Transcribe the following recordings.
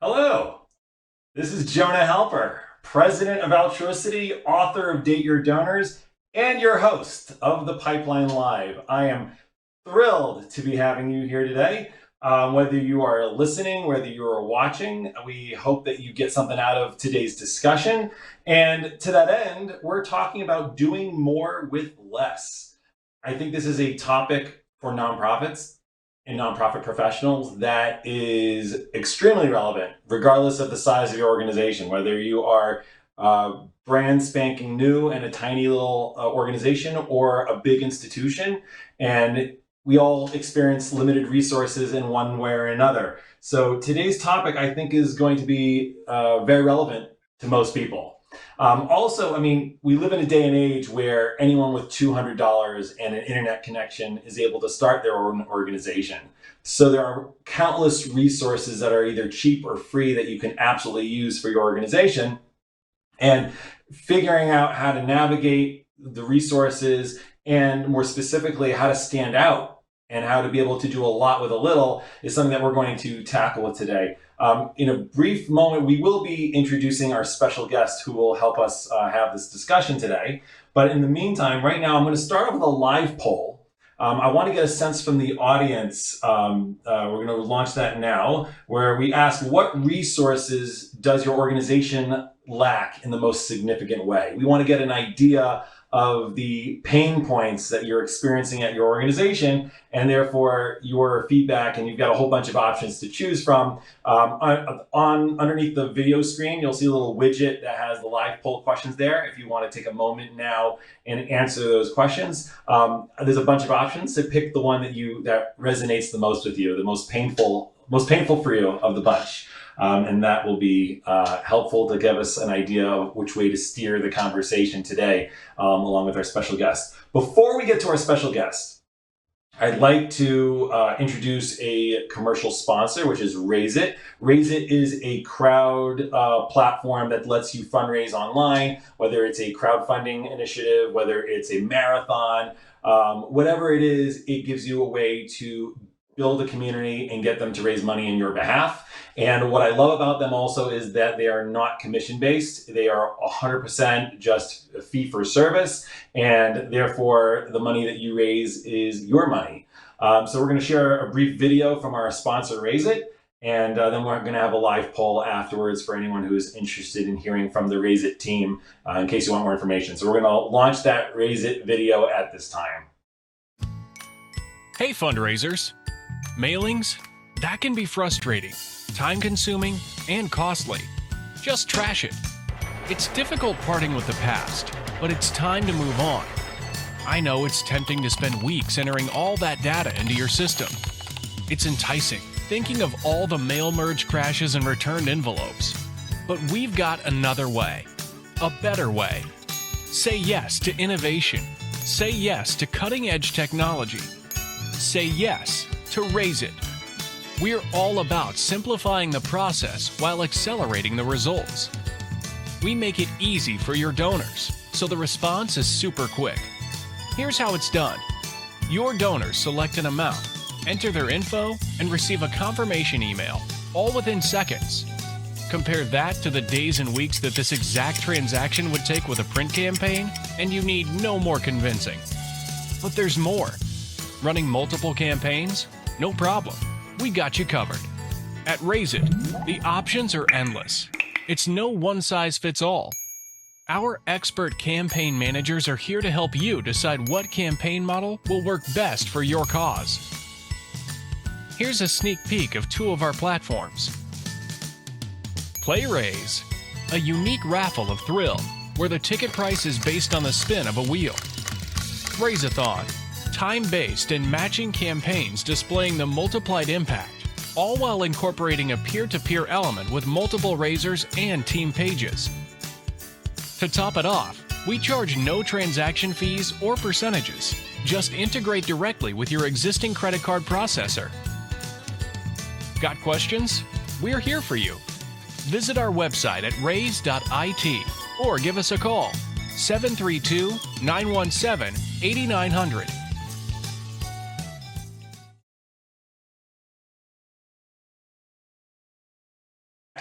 Hello, this is Jonah Halper, President of Altruicity, author of Date Your Donors, and your host of the Pipeline Live. I am thrilled to be having you here today. Whether you are listening, whether you are watching, we hope that you get something out of today's discussion. And to that end, we're talking about doing more with less. I think this is a topic for nonprofits and nonprofit professionals that is extremely relevant, regardless of the size of your organization, whether you are brand spanking new and a tiny little organization or a big institution. And we all experience limited resources in one way or another. So today's topic, I think, is going to be very relevant to most people. We live in a day and age where anyone with $200 and an internet connection is able to start their own organization. So there are countless resources that are either cheap or free that you can absolutely use for your organization. And figuring out how to navigate the resources and more specifically how to stand out and how to be able to do a lot with a little is something that we're going to tackle today. In a brief moment, we will be introducing our special guest who will help us have this discussion today. But in the meantime, right now, I'm going to start off with a live poll. I want to get a sense from the audience. We're going to launch that now, where we ask, what resources does your organization lack in the most significant way? We want to get an idea of the pain points that you're experiencing at your organization, and therefore your feedback, and you've got a whole bunch of options to choose from. Underneath the video screen, you'll see a little widget that has the live poll questions there. If you want to take a moment now and answer those questions, there's a bunch of options to pick the one that resonates the most with you, the most painful for you of the bunch. And that will be helpful to give us an idea of which way to steer the conversation today, along with our special guest. Before we get to our special guest, I'd like to introduce a commercial sponsor, which is Raise It. Raise It is a crowd platform that lets you fundraise online, whether it's a crowdfunding initiative, whether it's a marathon, whatever it is, it gives you a way to build a community and get them to raise money in your behalf. And what I love about them also is that they are not commission-based. They are 100% just a fee for service, and therefore the money that you raise is your money. So we're going to share a brief video from our sponsor, Raise It, and then we're going to have a live poll afterwards for anyone who is interested in hearing from the Raise It team in case you want more information. So we're going to launch that Raise It video at this time. Hey fundraisers! Mailings? That can be frustrating, time-consuming, and costly. Just trash it. It's difficult parting with the past, but it's time to move on. I know it's tempting to spend weeks entering all that data into your system. It's enticing, thinking of all the mail merge crashes and returned envelopes. But we've got another way. A better way. Say yes to innovation. Say yes to cutting-edge technology. Say yes to Raise It. We're all about simplifying the process while accelerating the results. We make it easy for your donors, so the response is super quick. Here's how it's done. Your donors select an amount, enter their info, and receive a confirmation email, all within seconds. Compare that to the days and weeks that this exact transaction would take with a print campaign, and you need no more convincing. But there's more. Running multiple campaigns? No problem. We got you covered. At Raise It, the options are endless. It's no one-size-fits-all. Our expert campaign managers are here to help you decide what campaign model will work best for your cause. Here's a sneak peek of two of our platforms. Play Raise, a unique raffle of thrill, where the ticket price is based on the spin of a wheel. Raise-a-thon, time-based and matching campaigns displaying the multiplied impact, all while incorporating a peer-to-peer element with multiple raisers and team pages. To top it off, we charge no transaction fees or percentages. Just integrate directly with your existing credit card processor. Got questions? We're here for you. Visit our website at raise.it or give us a call, 732-917-8900.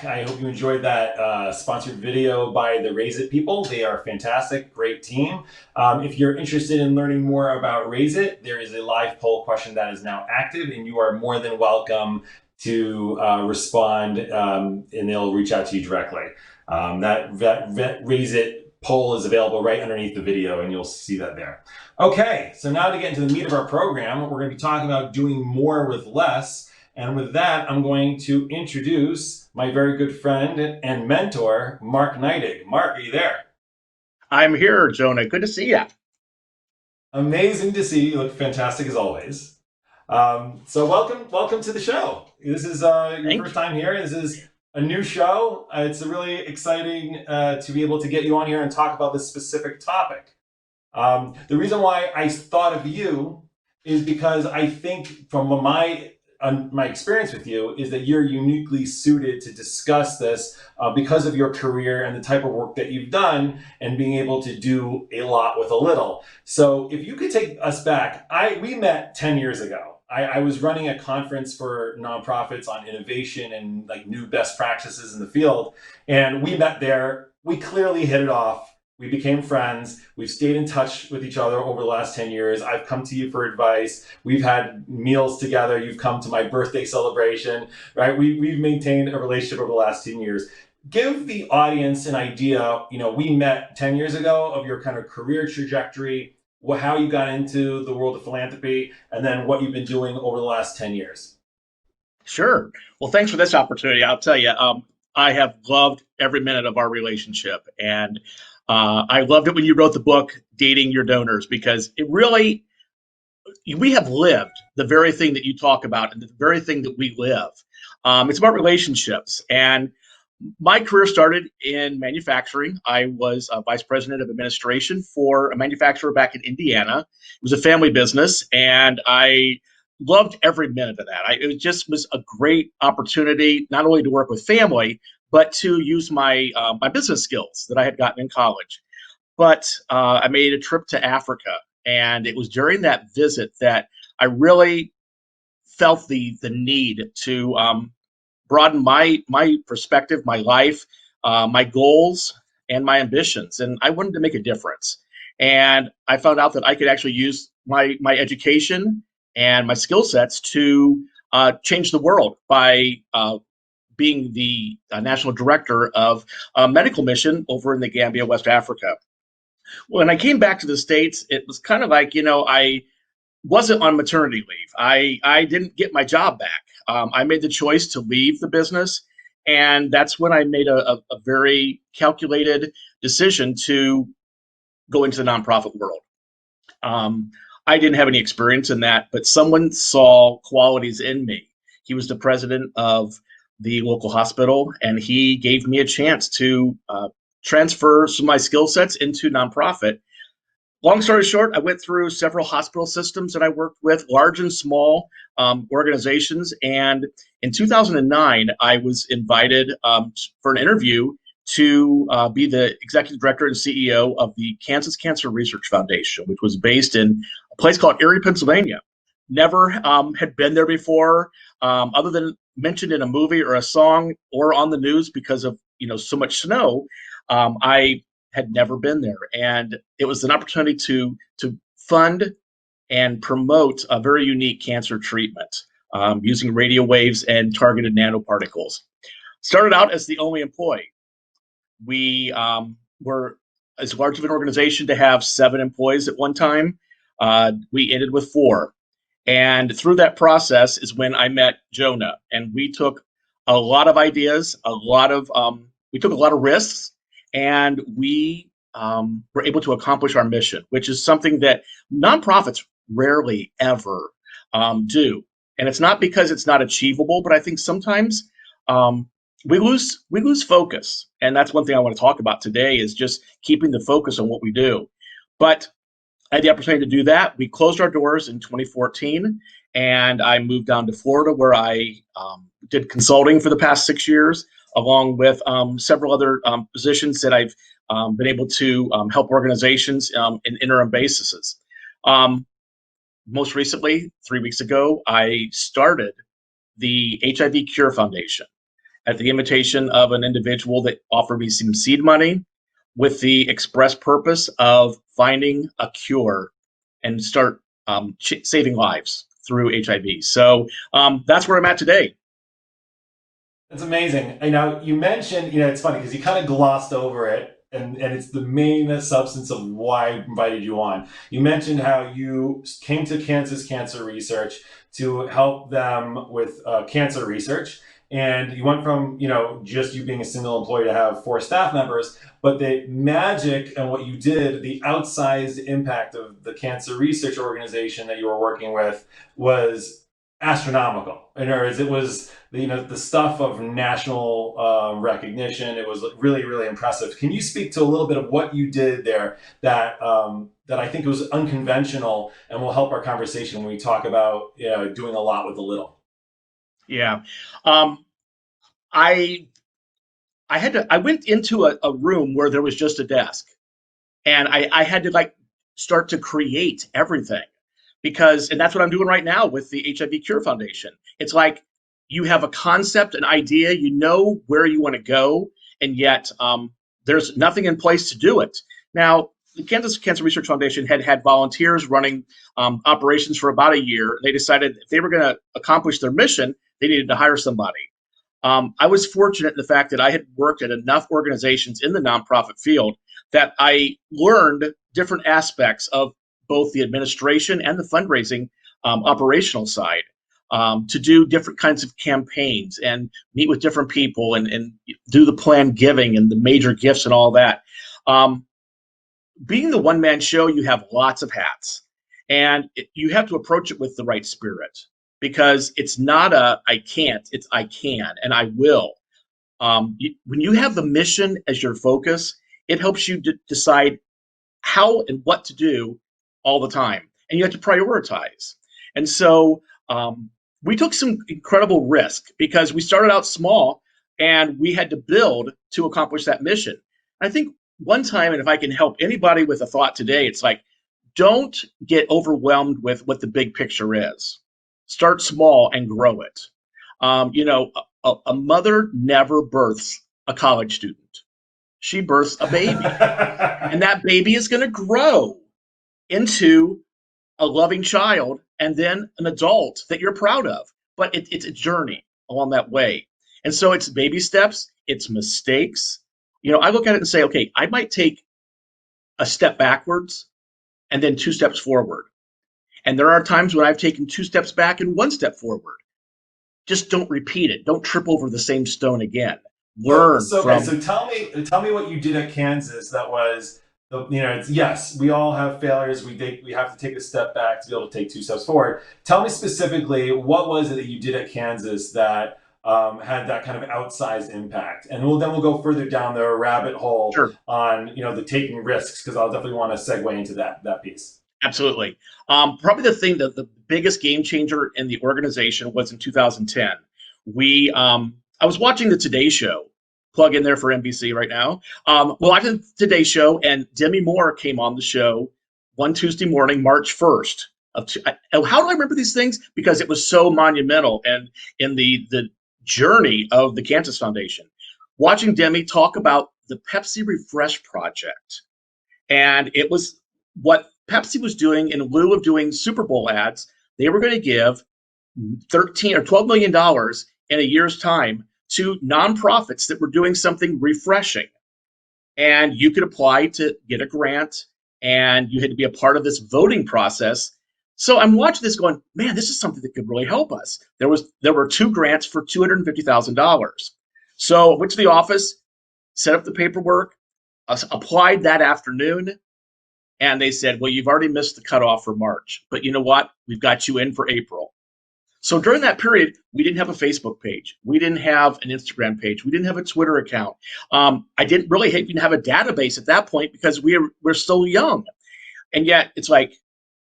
I hope you enjoyed that sponsored video by the Raise It people. They are fantastic, great team. If you're interested in learning more about Raise It, there is a live poll question that is now active, and you are more than welcome to respond, and they'll reach out to you directly. That Raise It poll is available right underneath the video, and you'll see that there. Okay, so now to get into the meat of our program, we're going to be talking about doing more with less. And with that, I'm going to introduce my very good friend and mentor, Mark Neidig. Mark, are you there? I'm here, Jonah. Good to see you. Amazing to see you. You look fantastic as always. So welcome to the show. This is your Thank first you. time here. This is a new show. It's really exciting to be able to get you on here and talk about this specific topic. The reason why I thought of you is because I think from my experience with you is that you're uniquely suited to discuss this because of your career and the type of work that you've done and being able to do a lot with a little. So if you could take us back, we met 10 years ago. I was running a conference for nonprofits on innovation and like new best practices in the field. And we met there. We clearly hit it off. We became friends. We've stayed in touch with each other over the last 10 years. I've come to you for advice. We've had meals together. You've come to my birthday celebration, right? We've maintained a relationship over the last 10 years. Give the audience an idea, we met 10 years ago, of your kind of career trajectory, how you got into the world of philanthropy, and then what you've been doing over the last 10 years. Sure. Well, thanks for this opportunity. I'll tell you, I have loved every minute of our relationship. And I loved it when you wrote the book, Dating Your Donors, because we have lived the very thing that you talk about and the very thing that we live. It's about relationships. And my career started in manufacturing. I was a vice president of administration for a manufacturer back in Indiana. It was a family business, and I loved every minute of that. It just was a great opportunity, not only to work with family, but to use my business skills that I had gotten in college. But I made a trip to Africa, and it was during that visit that I really felt the need to broaden my perspective, my life, my goals, and my ambitions. And I wanted to make a difference. And I found out that I could actually use my education and my skill sets to change the world by being the national director of a medical mission over in the Gambia, West Africa. When I came back to the States, it was kind of like, I wasn't on maternity leave. I didn't get my job back. I made the choice to leave the business. And that's when I made a very calculated decision to go into the nonprofit world. I didn't have any experience in that, but someone saw qualities in me. He was the president of the local hospital, and he gave me a chance to transfer some of my skill sets into nonprofit. Long story short, I went through several hospital systems that I worked with, large and small organizations. And in 2009, I was invited for an interview to be the executive director and CEO of the Kansas Cancer Research Foundation, which was based in a place called Erie, Pennsylvania. Never had been there before, other than mentioned in a movie or a song or on the news because of so much snow. I had never been there, and it was an opportunity to fund and promote a very unique cancer treatment using radio waves and targeted nanoparticles. Started out as the only employee. We were as large of an organization to have 7 employees at one time. We ended with 4. And through that process is when I met Jonah, and we took a lot of ideas, we took a lot of risks, and we were able to accomplish our mission, which is something that nonprofits rarely ever do. And it's not because it's not achievable, but I think sometimes we lose focus. And that's one thing I want to talk about today is just keeping the focus on what we do. But I had the opportunity to do that. We closed our doors in 2014, and I moved down to Florida, where I did consulting for the past 6 years, along with several other positions that I've been able to help organizations in interim basis. Most recently, 3 weeks ago, I started the HIV Cure Foundation. at the invitation of an individual that offered me some seed money with the express purpose of finding a cure and start saving lives through HIV. So that's where I'm at today. That's amazing. I know you mentioned, it's funny because you kind of glossed over it, and it's the main substance of why I invited you on. You mentioned how you came to Kansas Cancer Research to help them with cancer research. And you went from, just you being a single employee to have 4 staff members, but the magic and what you did, the outsized impact of the cancer research organization that you were working with was astronomical. In other words, it was the stuff of national recognition. It was really, really impressive. Can you speak to a little bit of what you did there that that I think was unconventional and will help our conversation when we talk about doing a lot with a little? Yeah. Um, I I went into a room where there was just a desk, and I had to like start to create everything because, and that's what I'm doing right now with the HIV Cure Foundation. It's like you have a concept, an idea, you know where you want to go, and yet there's nothing in place to do it. Now, the Kansas Cancer Research Foundation had volunteers running operations for about a year. They decided if they were going to accomplish their mission, they needed to hire somebody. I was fortunate in the fact that I had worked at enough organizations in the nonprofit field that I learned different aspects of both the administration and the fundraising operational side to do different kinds of campaigns and meet with different people and do the planned giving and the major gifts and all that. Um, Being the one-man show, you have lots of hats, and you have to approach it with the right spirit because it's not a I can't, it's I can and I will. When you have the mission as your focus, it helps you decide how and what to do all the time, and you have to prioritize. And so we took some incredible risk because we started out small and we had to build to accomplish that mission. I think one time, and if I can help anybody with a thought today, it's like, don't get overwhelmed with what the big picture is. Start small and grow it. A mother never births a college student. She births a baby, and that baby is going to grow into a loving child and then an adult that you're proud of. But it's a journey along that way. And so it's baby steps, it's mistakes. I look at it and say, okay, I might take a step backwards and then 2 steps forward. And there are times when I've taken 2 steps back and 1 step forward. Just don't repeat it. Don't trip over the same stone again. Learn Okay, from. so tell me what you did at Kansas that was it's, yes, we all have failures. We have to take a step back to be able to take 2 steps forward. Tell me specifically what was it that you did at Kansas that had that kind of outsized impact, and we'll go further down the rabbit hole Sure. on the taking risks, because I'll definitely want to segue into that piece. Absolutely. Probably the thing that the biggest game changer in the organization was in 2010. I was watching the Today Show, plug in there for NBC right now. Watching the Today Show, and Demi Moore came on the show one Tuesday morning, March 1st. How do I remember these things? Because it was so monumental and in the journey of the Kansas Foundation. Watching Demi talk about the Pepsi Refresh Project, and it was what Pepsi was doing in lieu of doing Super Bowl ads. They were going to give 13 or 12 million dollars in a year's time to nonprofits that were doing something refreshing. And you could apply to get a grant, and you had to be a part of this voting process. So I'm watching this going, man, this is something that could really help us. There were 2 grants for $250,000. So I went to the office, set up the paperwork, applied that afternoon, and they said, well, you've already missed the cutoff for March, but you know what? We've got you in for April. So during that period, we didn't have a Facebook page. We didn't have an Instagram page. We didn't have a Twitter account. I didn't really even have a database at that point because we're still young. And yet it's like,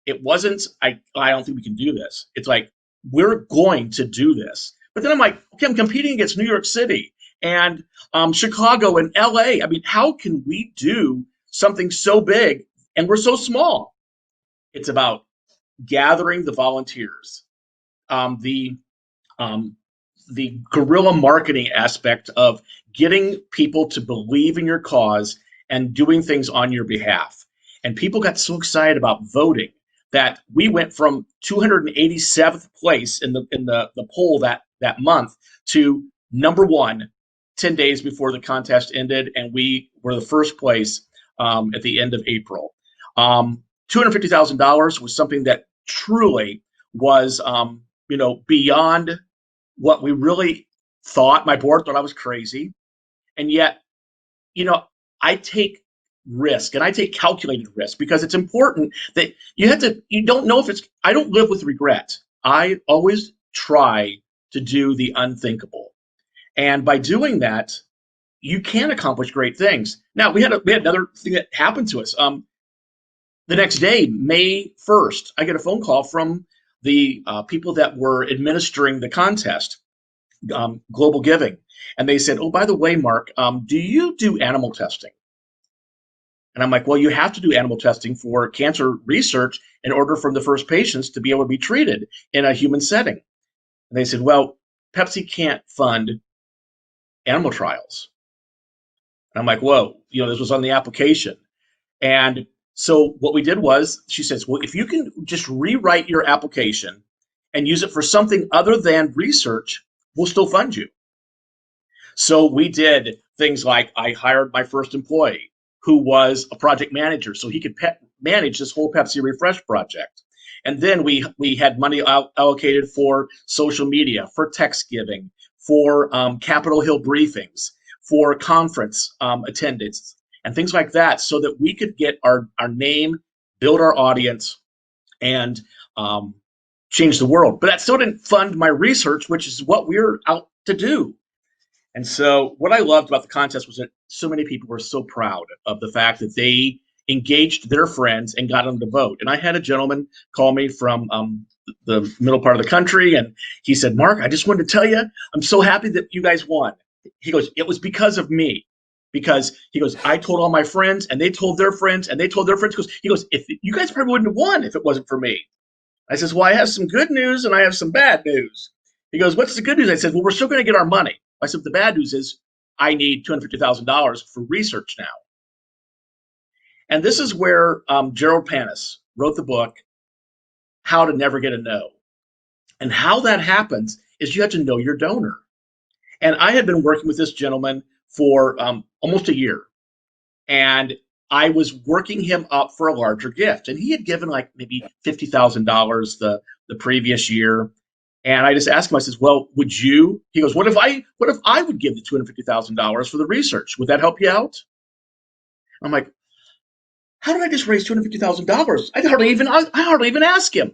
it wasn't, I don't think we can do this. It's like, we're going to do this. But then I'm like, okay, I'm competing against New York City and Chicago and LA. I mean, how can we do something so big and we're so small? It's about gathering the volunteers, the the guerrilla marketing aspect of getting people to believe in your cause and doing things on your behalf. And people got so excited about voting that we went from 287th place in the poll that month to number one 10 days before the contest ended, and we were the first place at the end of April. $250,000 was something that truly was, beyond what we really thought. My board thought I was crazy, and yet, I take risk, and I take calculated risk, because it's important that you don't know if I don't live with regret. I always try to do the unthinkable. And by doing that, you can accomplish great things. Now, we had another thing that happened to us. The next day, May 1st, I get a phone call from the people that were administering the contest, Global Giving. And they said, oh, by the way, Mark, do you do animal testing? And I'm like, well, you have to do animal testing for cancer research in order for the first patients to be able to be treated in a human setting. And they said, well, Pepsi can't fund animal trials. And I'm like, whoa, this was on the application. And so what we did was, she says, well, if you can just rewrite your application and use it for something other than research, we'll still fund you. So we did things like, I hired my first employee who was a project manager, so he could manage this whole Pepsi Refresh project. And then we had money allocated for social media, for text giving, for Capitol Hill briefings, for conference attendance, and things like that, so that we could get our name, build our audience, and change the world. But that still didn't fund my research, which is what we're out to do. And so what I loved about the contest was that so many people were so proud of the fact that they engaged their friends and got them to vote. And I had a gentleman call me from the middle part of the country, and he said, Mark, I just wanted to tell you, I'm so happy that you guys won. He goes, it was because of me. Because he goes, I told all my friends, and they told their friends, and they told their friends. He goes, if you guys probably wouldn't have won if it wasn't for me. I says, well, I have some good news and I have some bad news. He goes, what's the good news? I said, well, we're still going to get our money. I said, the bad news is I need $250,000 for research now. And this is where Gerald Panis wrote the book, How to Never Get a No. And how that happens is you have to know your donor. And I had been working with this gentleman for almost a year. And I was working him up for a larger gift. And he had given like maybe $50,000 the previous year. And I just asked him, I says, well, would you? He goes, what if I would give the $250,000 for the research? Would that help you out? I'm like, how did I just raise $250,000? I hardly even ask him.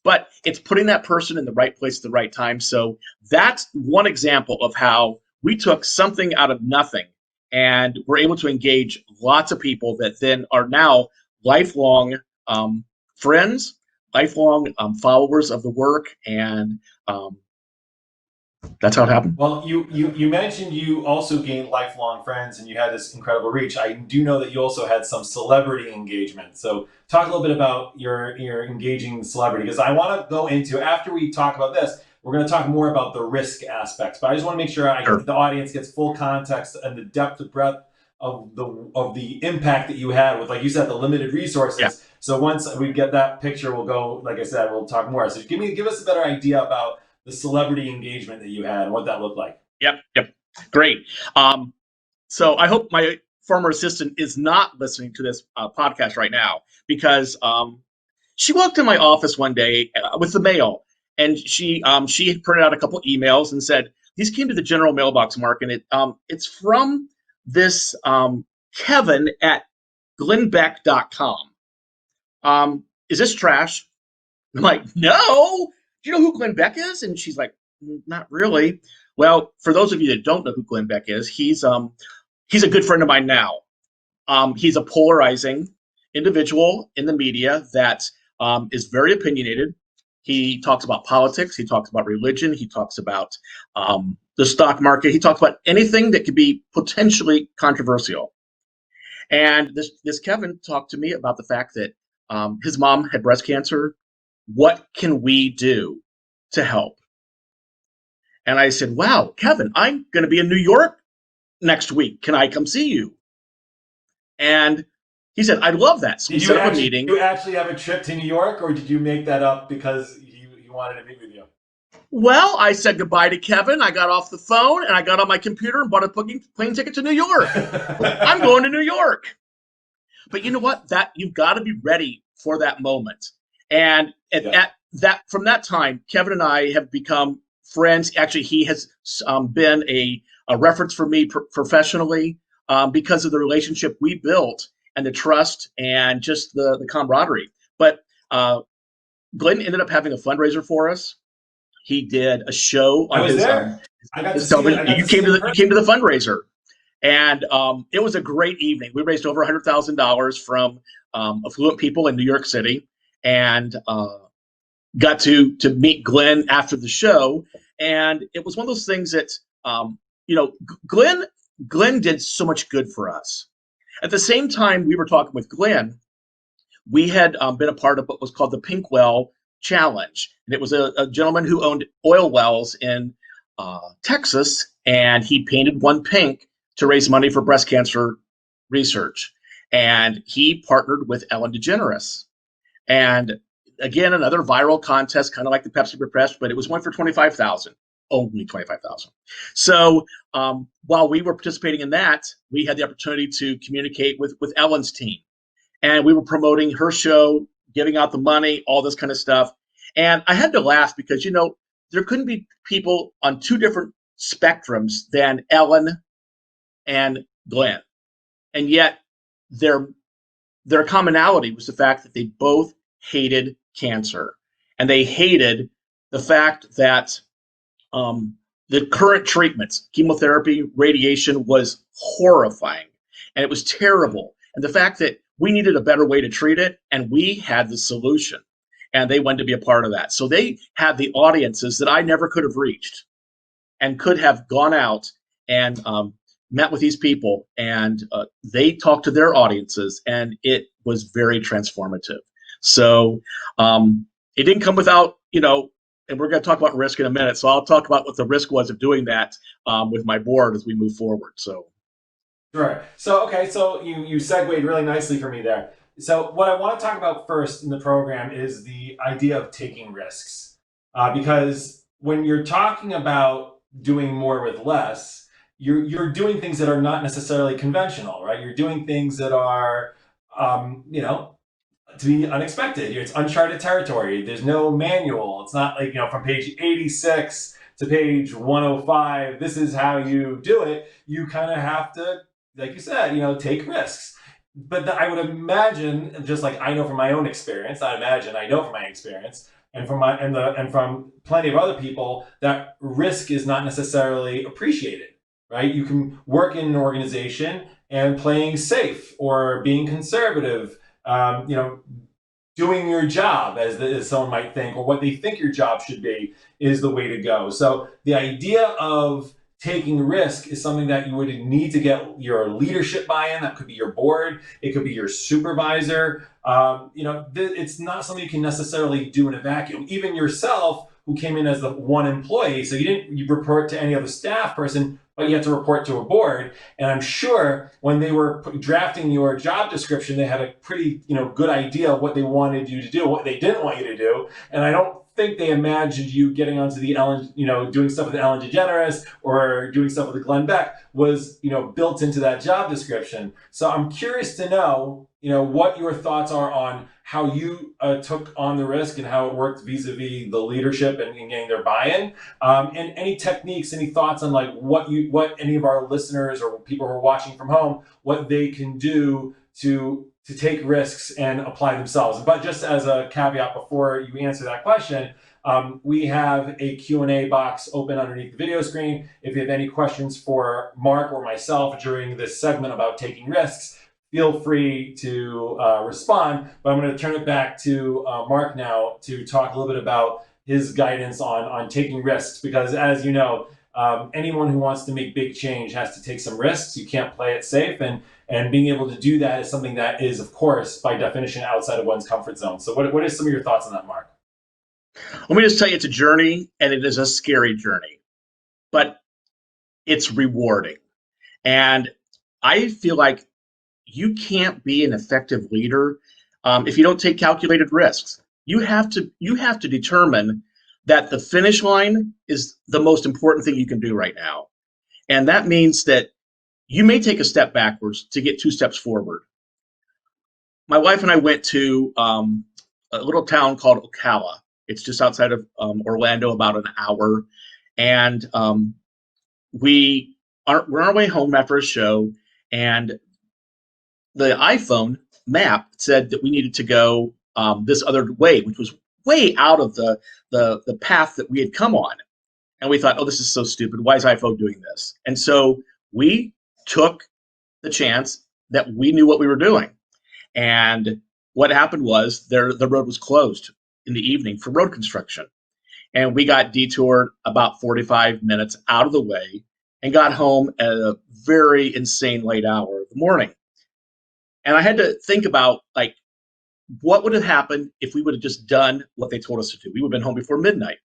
But it's putting that person in the right place at the right time. So that's one example of how we took something out of nothing and we're able to engage lots of people that then are now lifelong friends, lifelong followers of the work, and that's how it happened. Well, you mentioned you also gained lifelong friends and you had this incredible reach. I do know that you also had some celebrity engagement. So talk a little bit about your engaging celebrity, because I want to go into, after we talk about this, we're going to talk more about the risk aspects. But I just want to make sure the audience gets full context and the depth and breadth of the impact that you had with, like you said, the limited resources. Yeah. So once we get that picture, we'll go, like I said, we'll talk more. So give us a better idea about the celebrity engagement that you had and what that looked like. Yep. Great. So I hope my former assistant is not listening to this podcast right now, because she walked in my office one day with the mail, and she had printed out a couple emails and said, these came to the general mailbox, Mark, and it's from this Kevin at glennbeck.com. Is this trash? I'm like, no. Do you know who Glenn Beck is? And she's like, not really. Well, for those of you that don't know who Glenn Beck is, he's a good friend of mine now. He's a polarizing individual in the media that is very opinionated. He talks about politics. He talks about religion. He talks about the stock market. He talks about anything that could be potentially controversial. And this Kevin talked to me about the fact that his mom had breast cancer. What can we do to help? And I said, wow, Kevin, I'm going to be in New York next week. Can I come see you? And he said, I'd love that. So we set up a meeting. Did you actually have a trip to New York, or did you make that up because he wanted to meet with you? Well, I said goodbye to Kevin. I got off the phone and I got on my computer and bought a plane ticket to New York. I'm going to New York. But you know what? That you've got to be ready for that moment. And at that from that time, Kevin and I have become friends. Actually, he has been a reference for me professionally because of the relationship we built and the trust and just the camaraderie. But Glenn ended up having a fundraiser for us. He did a show on his television. You came to the fundraiser, and it was a great evening. We raised over $100,000 from affluent people in New York City, and got to meet Glenn after the show. And it was one of those things that Glenn did so much good for us. At the same time we were talking with Glenn, we had been a part of what was called the Pink Well Challenge. And it was a gentleman who owned oil wells in Texas, and he painted one pink to raise money for breast cancer research. And he partnered with Ellen DeGeneres. And again, another viral contest, kind of like the Pepsi Repressed, but it was one for $25,000, only $25,000. So while we were participating in that, we had the opportunity to communicate with Ellen's team. And we were promoting her show, giving out the money, all this kind of stuff. And I had to laugh because, there couldn't be people on two different spectrums than Ellen and Glenn. And yet their commonality was the fact that they both hated cancer. And they hated the fact that the current treatments, chemotherapy, radiation, was horrifying. And it was terrible. And the fact that we needed a better way to treat it, and we had the solution. And they wanted to be a part of that. So they had the audiences that I never could have reached, and could have gone out and met with these people, and they talked to their audiences, and it was very transformative. So it didn't come without, and we're going to talk about risk in a minute. So I'll talk about what the risk was of doing that with my board as we move forward. So. Sure. So, okay. So you segued really nicely for me there. So what I want to talk about first in the program is the idea of taking risks. Because when you're talking about doing more with less, you're doing things that are not necessarily conventional, right? You're doing things that are, to be unexpected. It's uncharted territory. There's no manual. It's not like, from page 86 to page 105, this is how you do it. You kind of have to, like you said, take risks. But I would imagine, just like I know from my own experience, I know from my experience, and from plenty of other people, that risk is not necessarily appreciated, right? You can work in an organization and playing safe or being conservative, doing your job as someone might think, or what they think your job should be, is the way to go. So the idea of taking risk is something that you would need to get your leadership buy-in. That could be your board. It could be your supervisor. It's not something you can necessarily do in a vacuum. Even yourself, who came in as the one employee, so you report to any other staff person, but you have to report to a board. And I'm sure when they were drafting your job description, they had a pretty good idea of what they wanted you to do, what they didn't want you to do. And I don't think they imagined you getting onto the Ellen, doing stuff with Ellen DeGeneres or doing stuff with Glenn Beck was, built into that job description. So I'm curious to know, what your thoughts are on how you took on the risk and how it worked vis-a-vis the leadership and getting their buy-in, and any techniques, any thoughts on like what any of our listeners or people who are watching from home, what they can do to take risks and apply themselves. But just as a caveat before you answer that question, we have a Q&A box open underneath the video screen. If you have any questions for Mark or myself during this segment about taking risks, feel free to respond. But I'm going to turn it back to Mark now to talk a little bit about his guidance on taking risks, because as you know, anyone who wants to make big change has to take some risks. You can't play it safe, and being able to do that is something that is, of course, by definition, outside of one's comfort zone. So what are some of your thoughts on that, Mark? Let me just tell you, it's a journey, and it is a scary journey. it's rewarding. And I feel like you can't be an effective leader if you don't take calculated risks. You have to determine that the finish line is the most important thing you can do right now, and that means that you may take a step backwards to get two steps forward. My wife and I went to a little town called Ocala. It's just outside of Orlando, about an hour, and we're on our way home after a show, and the iPhone map said that we needed to go this other way, which was way out of the path that we had come on. And we thought, oh, this is so stupid. Why is iPhone doing this? And so we took the chance that we knew what we were doing. And what happened was the road was closed in the evening for road construction. And we got detoured about 45 minutes out of the way and got home at a very insane late hour of the morning. And I had to think about, like, what would have happened if we would have just done what they told us to do. We would have been home before midnight.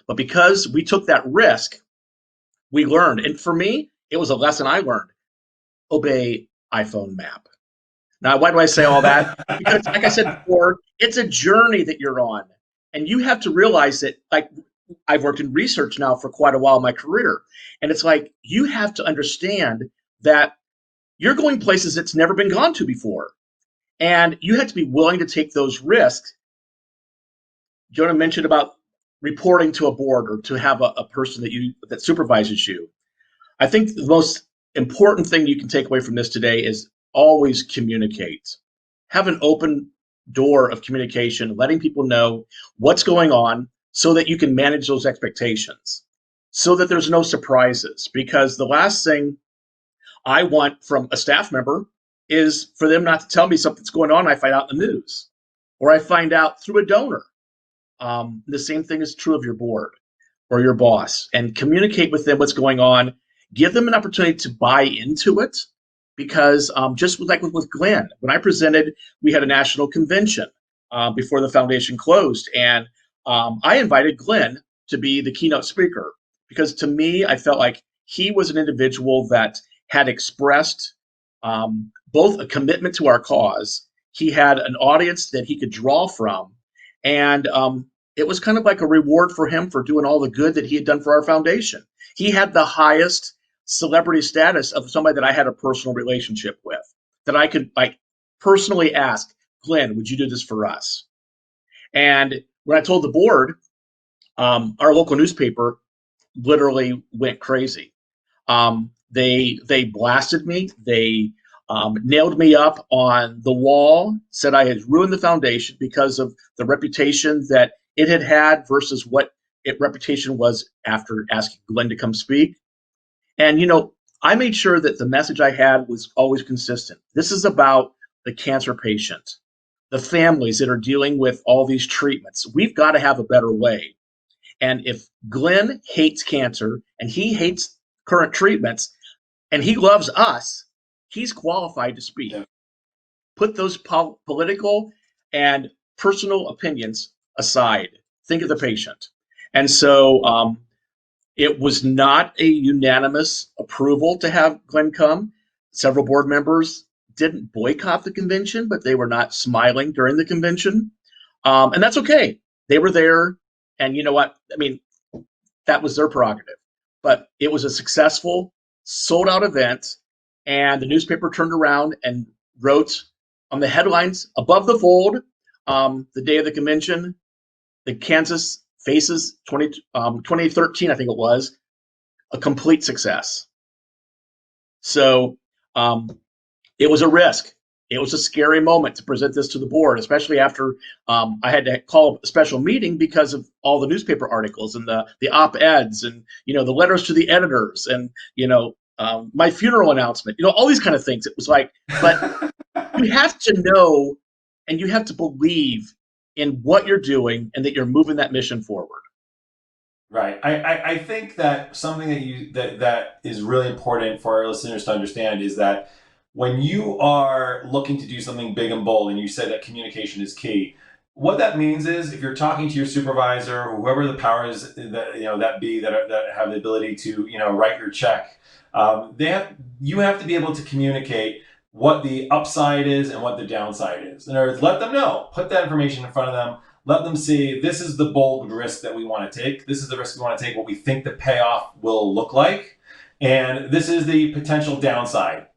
But because we took that risk, we learned. And for me, it was a lesson I learned: obey iPhone map. Now, why do I say all that? Because, like I said before, it's a journey that you're on. And you have to realize that, like, I've worked in research now for quite a while in my career. And it's like, you have to understand that you're going places that's never been gone to before. And you have to be willing to take those risks. Jonah mentioned about reporting to a board or to have a person that supervises you. I think the most important thing you can take away from this today is always communicate. Have an open door of communication, letting people know what's going on so that you can manage those expectations, so that there's no surprises. Because the last thing I want from a staff member is for them not to tell me something's going on. I find out in the news, or I find out through a donor. The same thing is true of your board or your boss, and communicate with them what's going on. Give them an opportunity to buy into it, because just like with Glenn, when I presented, we had a national convention before the foundation closed, and I invited Glenn to be the keynote speaker, because to me, I felt like he was an individual that had expressed both a commitment to our cause. He had an audience that he could draw from, and it was kind of like a reward for him for doing all the good that he had done for our foundation. He had the highest celebrity status of somebody that I had a personal relationship with, that I could, like, personally ask, Glenn, would you do this for us? And when I told the board, our local newspaper literally went crazy. They blasted me. They nailed me up on the wall, said I had ruined the foundation because of the reputation that it had versus what its reputation was after asking Glenn to come speak. And, I made sure that the message I had was always consistent. This is about the cancer patient, the families that are dealing with all these treatments. We've got to have a better way. And if Glenn hates cancer and he hates current treatments and he loves us, he's qualified to speak. Yeah. Put those political and personal opinions aside. Think of the patient. And so it was not a unanimous approval to have Glenn come. Several board members didn't boycott the convention, but they were not smiling during the convention. And that's okay. They were there. And you know what? I mean, that was their prerogative. But it was a successful, sold-out event. And the newspaper turned around and wrote on the headlines above the fold, the day of the convention, the Kansas Faces 2013, I think it was, a complete success. So it was a risk. It was a scary moment to present this to the board, especially after I had to call a special meeting because of all the newspaper articles and the op-eds and, the letters to the editors and, my funeral announcement, all these kind of things. It was like, but you have to know and you have to believe in what you're doing and that you're moving that mission forward. Right. I think that something that is really important for our listeners to understand is that when you are looking to do something big and bold, and you said that communication is key, What that means is, if you're talking to your supervisor or whoever the powers that that be that have the ability to write your check, you have to be able to communicate what the upside is and what the downside is. In other words, let them know. Put that information in front of them. Let them see, this is the bold risk that we want to take. This is the risk we want to take. What we think the payoff will look like, and this is the potential downside.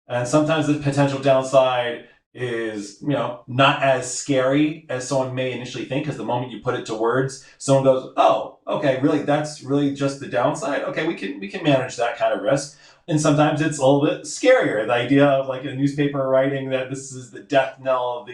And sometimes the potential downside is not as scary as someone may initially think, because the moment you put it to words, someone goes, oh, okay, really, that's really just the downside. Okay, we can manage that kind of risk. And sometimes it's a little bit scarier, the idea of like a newspaper writing that this is the death knell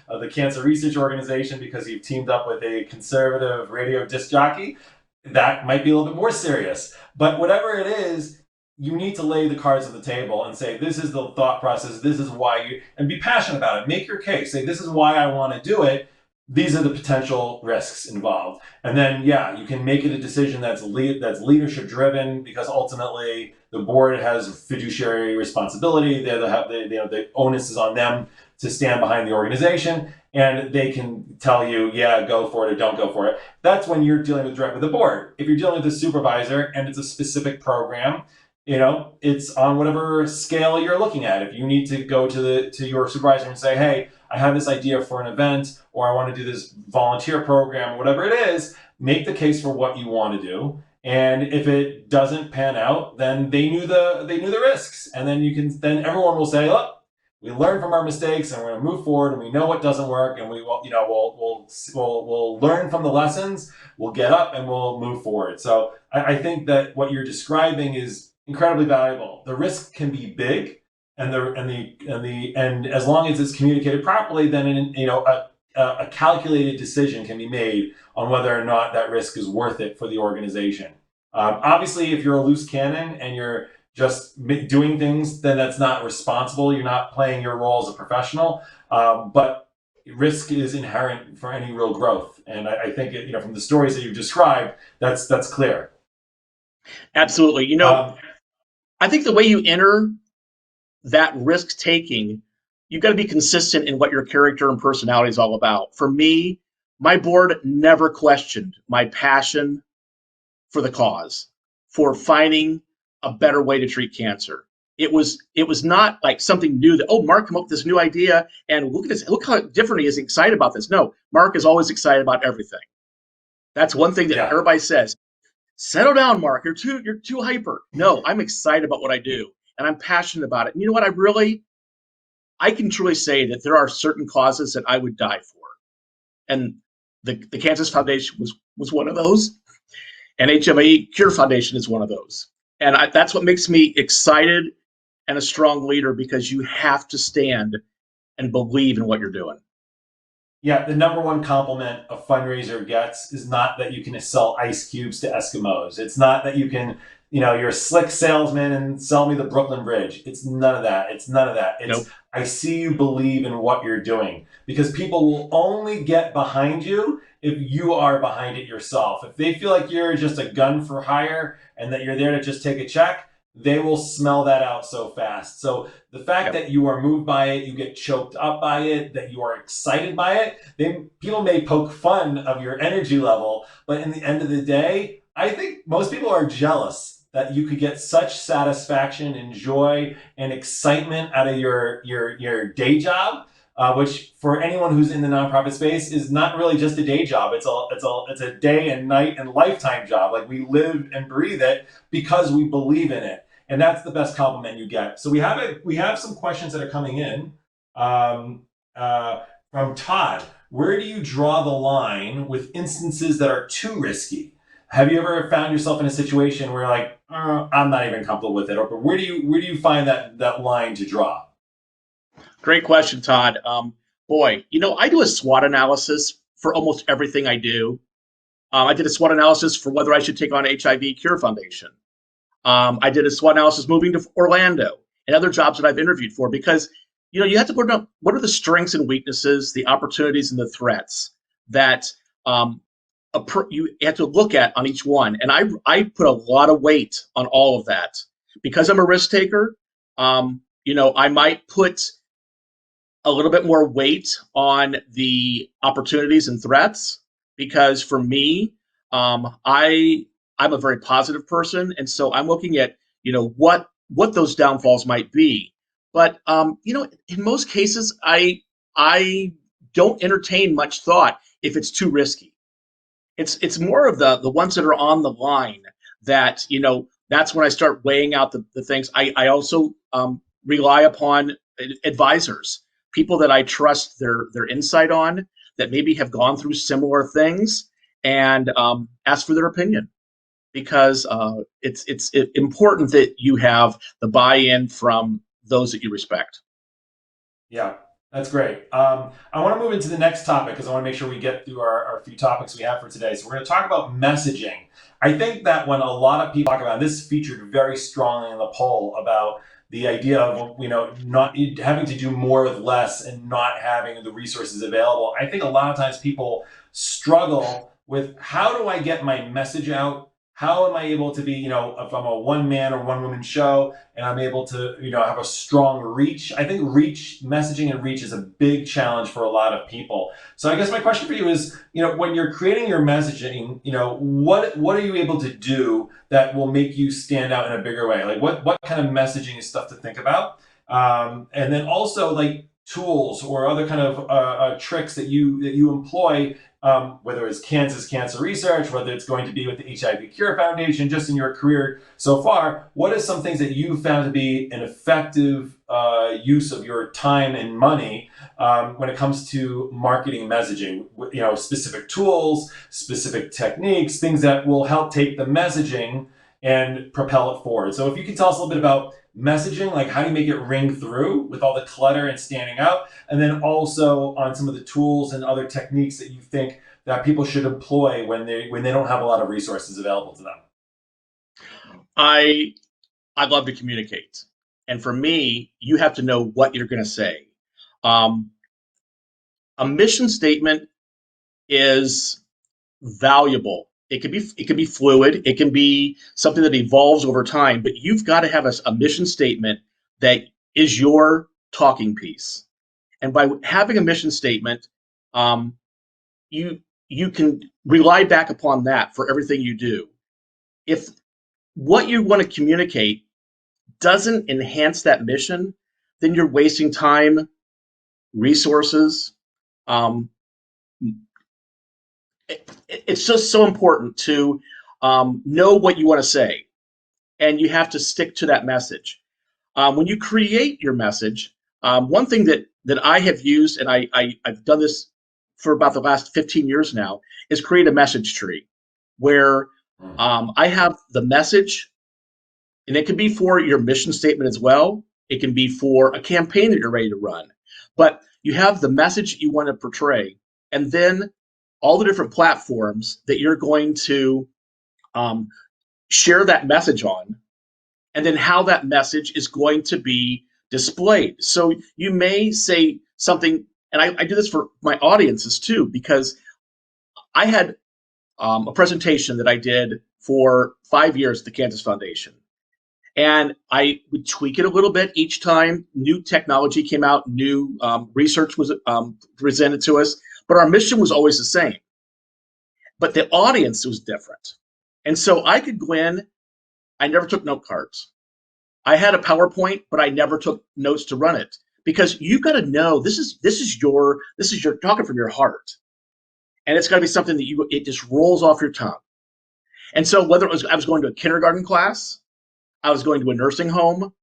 of the cancer research organization because you've teamed up with a conservative radio disc jockey. That might be a little bit more serious, but whatever it is, you need to lay the cards on the table and say, this is the thought process, this is why and be passionate about it. Make your case. Say, this is why I want to do it. These are the potential risks involved. And then, you can make it a decision that's leadership driven, because ultimately the board has fiduciary responsibility. The onus is on them to stand behind the organization, and they can tell you, go for it or don't go for it. That's when you're dealing with the board. If you're dealing with a supervisor and it's a specific program, it's on whatever scale you're looking at. If you need to go to your supervisor and say, hey, I have this idea for an event, or I want to do this volunteer program, whatever it is, make the case for what you want to do. And if it doesn't pan out, then they knew the risks. And then everyone will say, look, we learned from our mistakes and we're going to move forward, and we know what doesn't work, and we'll learn from the lessons. We'll get up and we'll move forward. So I think that what you're describing is incredibly valuable. The risk can be big, and as long as it's communicated properly, then a calculated decision can be made on whether or not that risk is worth it for the organization. Obviously, if you're a loose cannon and you're just doing things, then that's not responsible. You're not playing your role as a professional. But risk is inherent for any real growth, and I think from the stories that you've described, that's clear. Absolutely. I think the way you enter that risk taking, you've got to be consistent in what your character and personality is all about. For me, my board never questioned my passion for the cause, for finding a better way to treat cancer. It was not like something new that, oh, Mark came up with this new idea and look at this, look how different he is, excited about this. No, Mark is always excited about everything. That's one thing that everybody says. Settle down, Mark. You're too hyper. No, I'm excited about what I do, and I'm passionate about it. And you know what? I can truly say that there are certain causes that I would die for, and the Cancer Foundation was one of those, and HIV Cure Foundation is one of those. And that's what makes me excited and a strong leader, because you have to stand and believe in what you're doing. Yeah, the number one compliment a fundraiser gets is not that you can sell ice cubes to Eskimos. It's not that you can, you're a slick salesman and sell me the Brooklyn Bridge. It's none of that. It's Nope. I see you believe in what you're doing, because people will only get behind you if you are behind it yourself. If they feel like you're just a gun for hire and that you're there to just take a check, they will smell that out so fast. So the fact that you are moved by it, you get choked up by it, that you are excited by it, people may poke fun of your energy level, but in the end of the day, I think most people are jealous that you could get such satisfaction and joy and excitement out of your day job, which for anyone who's in the nonprofit space is not really just a day job. It's a day and night and lifetime job. Like, we live and breathe it because we believe in it. And that's the best compliment you get. So we have some questions that are coming in from Todd. Where do you draw the line with instances that are too risky? Have you ever found yourself in a situation where you're like, I'm not even comfortable with it? Or where do you find that line to draw? Great question, Todd. I do a SWOT analysis for almost everything I do. I did a SWOT analysis for whether I should take on HIV Cure Foundation. I did a SWOT analysis moving to Orlando and other jobs that I've interviewed for, because you have to put up what are the strengths and weaknesses, the opportunities and the threats that you have to look at on each one. And I put a lot of weight on all of that because I'm a risk taker. I might put a little bit more weight on the opportunities and threats, because for me, I'm a very positive person, and so I'm looking at what those downfalls might be. But in most cases, I don't entertain much thought if it's too risky. It's more of the ones that are on the line that that's when I start weighing out the things. I also rely upon advisors, people that I trust their insight on, that maybe have gone through similar things, and ask for their opinion, because it's important that you have the buy-in from those that you respect. Yeah, that's great. I want to move into the next topic because I want to make sure we get through our few topics we have for today. So we're going to talk about messaging. I think that when a lot of people talk about this, featured very strongly in the poll about the idea of not having to do more with less and not having the resources available. I think a lot of times people struggle with, how do I get my message out? How am I able to be, if I'm a one man or one woman show and I'm able to, have a strong reach? I think messaging and reach is a big challenge for a lot of people. So I guess my question for you is, when you're creating your messaging, what are you able to do that will make you stand out in a bigger way? Like what kind of messaging is stuff to think about? And then also like tools or other kind of tricks that you employ, whether it's Kansas Cancer Research, whether it's going to be with the HIV Cure Foundation, just in your career so far. What are some things that you found to be an effective use of your time and money when it comes to marketing messaging? Specific tools, specific techniques, things that will help take the messaging and propel it forward. So if you can tell us a little bit about messaging, like how do you make it ring through with all the clutter and standing out, and then also on some of the tools and other techniques that you think that people should employ when they don't have a lot of resources available to them. I love to communicate, and for me, you have to know what you're going to say. A mission statement is valuable. It can be fluid. It can be something that evolves over time, but you've got to have a mission statement that is your talking piece. And by having a mission statement, you can rely back upon that for everything you do. If what you want to communicate doesn't enhance that mission, then you're wasting time, resources. Um, it's just so important to know what you want to say, and you have to stick to that message. When you create your message, one thing that I have used, and I've done this for about the last 15 years now, is create a message tree where I have the message, and it can be for your mission statement as well. It can be for a campaign that you're ready to run. But you have the message you want to portray, and then all the different platforms that you're going to share that message on, and then how that message is going to be displayed. So you may say something, and I do this for my audiences too, because I had a presentation that I did for 5 years at the Kansas Foundation. And I would tweak it a little bit each time new technology came out, new research was presented to us, but our mission was always the same. But the audience was different. And so I could go in, I never took note cards. I had a PowerPoint, but I never took notes to run it, because you've got to know this is your talking from your heart, and it's got to be something that it just rolls off your tongue. And so whether I was going to a kindergarten class, I was going to a nursing home,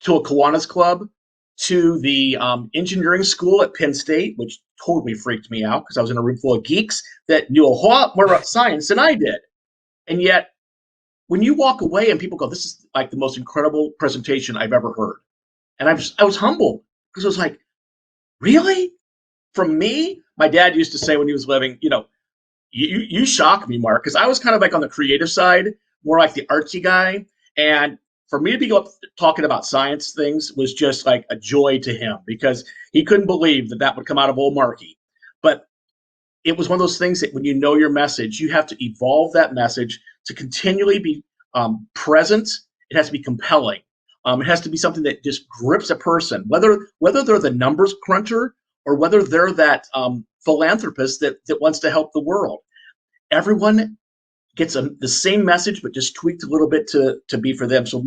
to a Kiwanis club, to the engineering school at Penn State, which totally freaked me out because I was in a room full of geeks that knew a whole lot more about science than I did, and yet when you walk away and people go, "This is like the most incredible presentation I've ever heard," and I was humbled, because I was like, "Really? From me?" My dad used to say when he was living, you shock me, Mark, because I was kind of like on the creative side, more like the artsy guy, and for me to be up talking about science things was just like a joy to him, because he couldn't believe that would come out of old Marky. But it was one of those things that when you know your message, you have to evolve that message to continually be present. It has to be compelling. It has to be something that just grips a person, whether they're the numbers cruncher or whether they're that philanthropist that wants to help the world. Everyone gets the same message, but just tweaked a little bit to be for them. So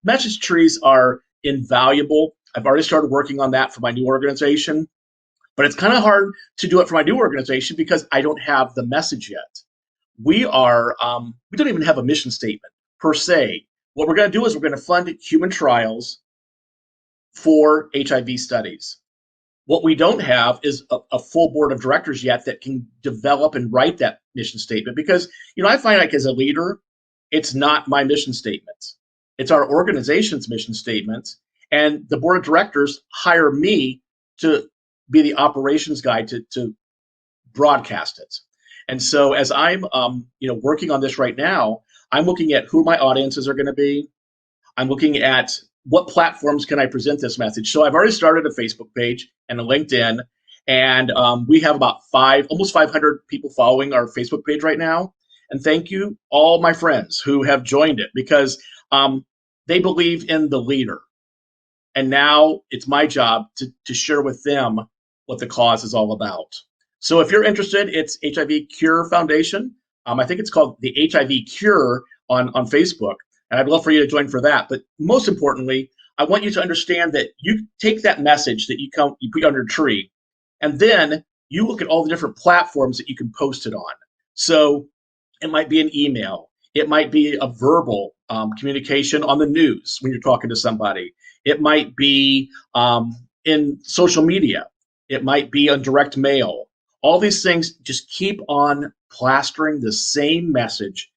message trees are invaluable. I've already started working on that for my new organization, but it's kind of hard to do it for my new organization because I don't have the message yet. We don't even have a mission statement per se. What we're going to do is we're going to fund human trials for HIV studies. What we don't have is a full board of directors yet that can develop and write that mission statement because, I find like as a leader, it's not my mission statement. It's our organization's mission statement. And the board of directors hire me to be the operations guy to broadcast it. And so as I'm, working on this right now, I'm looking at who my audiences are going to be. I'm looking at what platforms can I present this message. So I've already started a Facebook page and a LinkedIn, and we have about almost 500 people following our Facebook page right now. And thank you, all my friends who have joined it because they believe in the leader. And now it's my job to share with them what the cause is all about. So if you're interested, it's HIV Cure Foundation. I think it's called the HIV Cure on Facebook. And I'd love for you to join for that. But most importantly, I want you to understand that you take that message that you put under a tree, and then you look at all the different platforms that you can post it on. So it might be an email. It might be a verbal communication on the news when you're talking to somebody. It might be in social media. It might be on direct mail. All these things, just keep on plastering the same message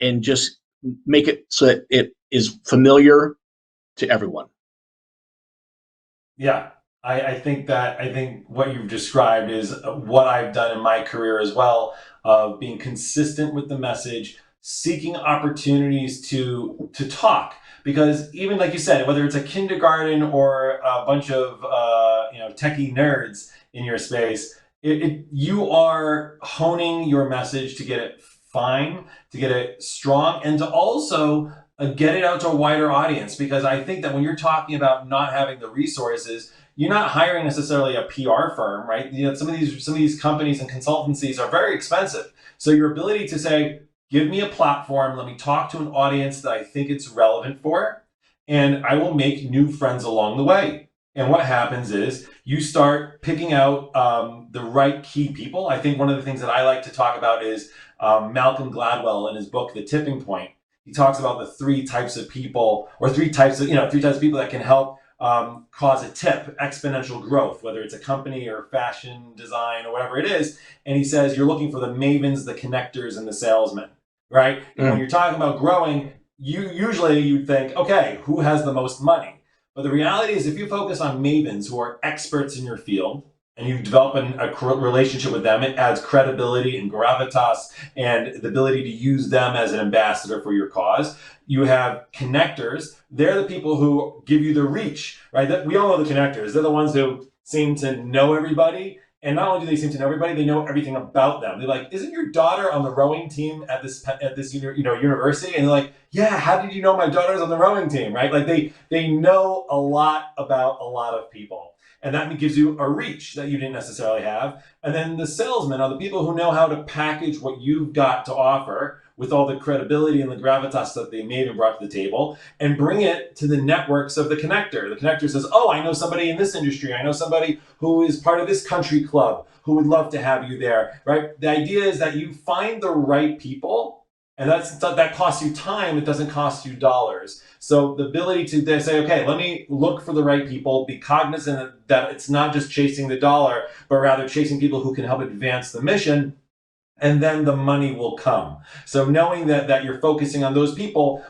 and just make it so that it is familiar to everyone. Yeah, I think what you've described is what I've done in my career as well, of being consistent with the message, seeking opportunities to talk. Because even like you said, whether it's a kindergarten or a bunch of techie nerds in your space, you are honing your message to get it fine, to get it strong, and to also get it out to a wider audience. Because I think that when you're talking about not having the resources, you're not hiring necessarily a PR firm, right? Some of these companies and consultancies are very expensive. So your ability to say, give me a platform, let me talk to an audience that I think it's relevant for, and I will make new friends along the way. And what happens is you start picking out the right key people. I think one of the things that I like to talk about is Malcolm Gladwell in his book, The Tipping Point. He talks about the three types of people, or three types of people that can help cause a tip, exponential growth, whether it's a company or fashion design or whatever it is. And he says you're looking for the mavens, the connectors, and the salesmen, right? And when you're talking about growing, you'd think, okay, who has the most money? But the reality is, if you focus on mavens who are experts in your field, and you develop a relationship with them, it adds credibility and gravitas and the ability to use them as an ambassador for your cause. You have connectors. They're the people who give you the reach, right? We all know the connectors. They're the ones who seem to know everybody. And not only do they seem to know everybody, they know everything about them. They're like, isn't your daughter on the rowing team at this university? And they're like, yeah, how did you know my daughter's on the rowing team, right? Like they know a lot about a lot of people. And that gives you a reach that you didn't necessarily have. And then the salesmen are the people who know how to package what you've got to offer with all the credibility and the gravitas that they may have brought to the table and bring it to the networks of the connector. The connector says, oh, I know somebody in this industry. I know somebody who is part of this country club who would love to have you there, right? The idea is that you find the right people, and that costs you time. It doesn't cost you dollars. So the ability to say, okay, let me look for the right people, be cognizant that it's not just chasing the dollar, but rather chasing people who can help advance the mission, and then the money will come. So knowing that you're focusing on those people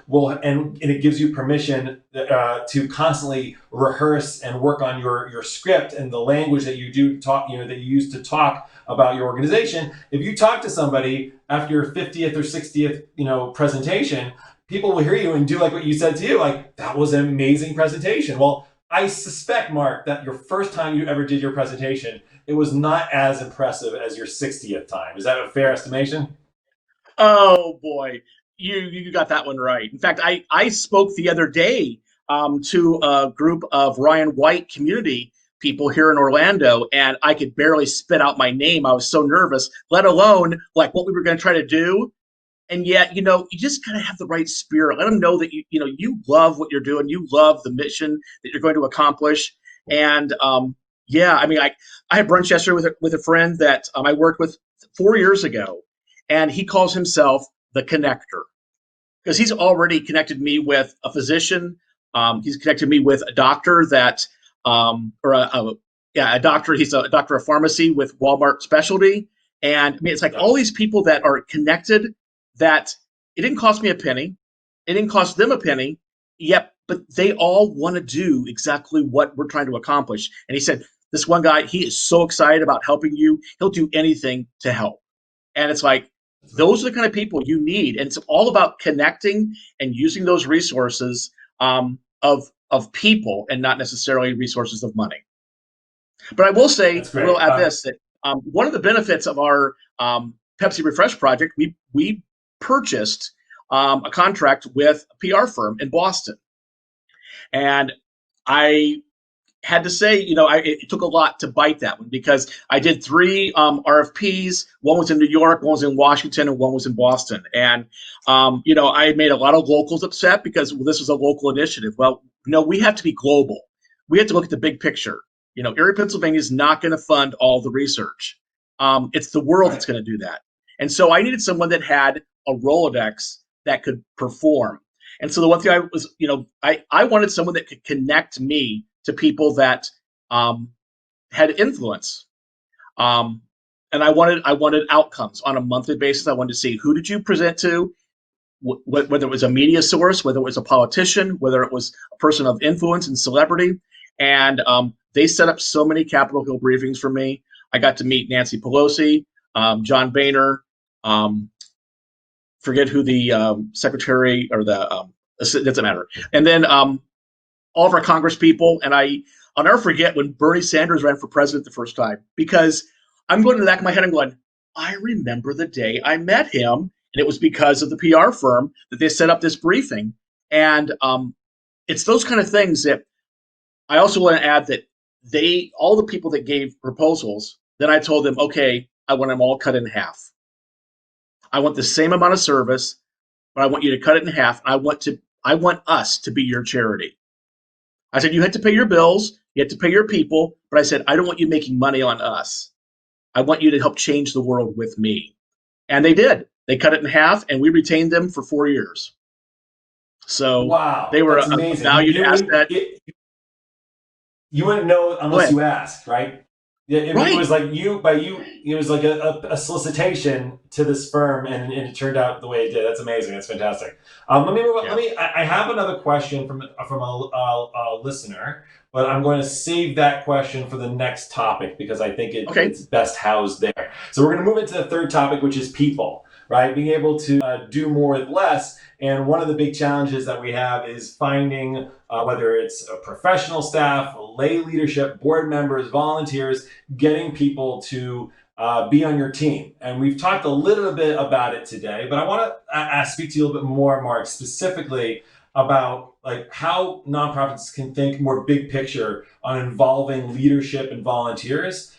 and it gives you permission to constantly rehearse and work on your script and the language that you do talk, that you use to talk about your organization. If you talk to somebody after your 50th or 60th, presentation, people will hear you and do like what you said to you, like, that was an amazing presentation. Well, I suspect, Mark, that your first time you ever did your presentation, it was not as impressive as your 60th time. Is that a fair estimation? Oh boy, you got that one right. In fact, I spoke the other day to a group of Ryan White community people here in Orlando, and I could barely spit out my name. I was so nervous, let alone like what we were going to try to do. And yet, you just gotta have the right spirit. Let them know that you love what you're doing. You love the mission that you're going to accomplish. And yeah, I mean, I had brunch yesterday with a friend that I worked with 4 years ago, and he calls himself the connector because he's already connected me with a physician. He's connected me with a doctor that, a doctor. He's a doctor of pharmacy with Walmart Specialty. And I mean, it's like all these people that are connected that it didn't cost me a penny. It didn't cost them a penny. Yep, but they all want to do exactly what we're trying to accomplish. And he said, this one guy, he is so excited about helping you. He'll do anything to help. And it's like, those are the kind of people you need. And it's all about connecting and using those resources of people and not necessarily resources of money. But I will say, I will add this, that one of the benefits of our Pepsi Refresh project, we purchased a contract with a PR firm in Boston. And I had to say, it took a lot to bite that one because I did 3 RFPs. One was in New York, one was in Washington, and one was in Boston. And, I made a lot of locals upset because this was a local initiative. Well, we have to be global. We have to look at the big picture. Erie, Pennsylvania is not going to fund all the research. It's the world that's going to do that. And so I needed someone that had a Rolodex that could perform. And so the one thing I wanted someone that could connect me to people that had influence. And I wanted outcomes on a monthly basis. I wanted to see who did you present to, whether it was a media source, whether it was a politician, whether it was a person of influence and celebrity. And they set up so many Capitol Hill briefings for me. I got to meet Nancy Pelosi, John Boehner, forget who the secretary or the doesn't matter. And then all of our Congress people. And I'll never forget when Bernie Sanders ran for president the first time, because I'm going to the back of my head and going, I remember the day I met him. And it was because of the PR firm that they set up this briefing. And it's those kind of things that I also want to add that all the people that gave proposals, then I told them, okay, I want them all cut in half. I want the same amount of service, but I want you to cut it in half. I want us to be your charity. I said, you had to pay your bills, you had to pay your people, but I said, I don't want you making money on us. I want you to help change the world with me. And they did. They cut it in half, and we retained them for 4 years. So wow, they were a valued asset. You wouldn't know unless you asked, right? It was like it was like a solicitation to this firm, and it turned out the way it did. That's amazing. That's fantastic. Let me move on. I have another question from a listener, but I'm going to save that question for the next topic because I think it's best housed there. So we're going to move into the third topic, which is people, right? Being able to do more with less. And one of the big challenges that we have is finding whether it's a professional staff, lay leadership, board members, volunteers, getting people to be on your team. And we've talked a little bit about it today, but I want to speak to you a little bit more, Mark, specifically about like how nonprofits can think more big picture on involving leadership and volunteers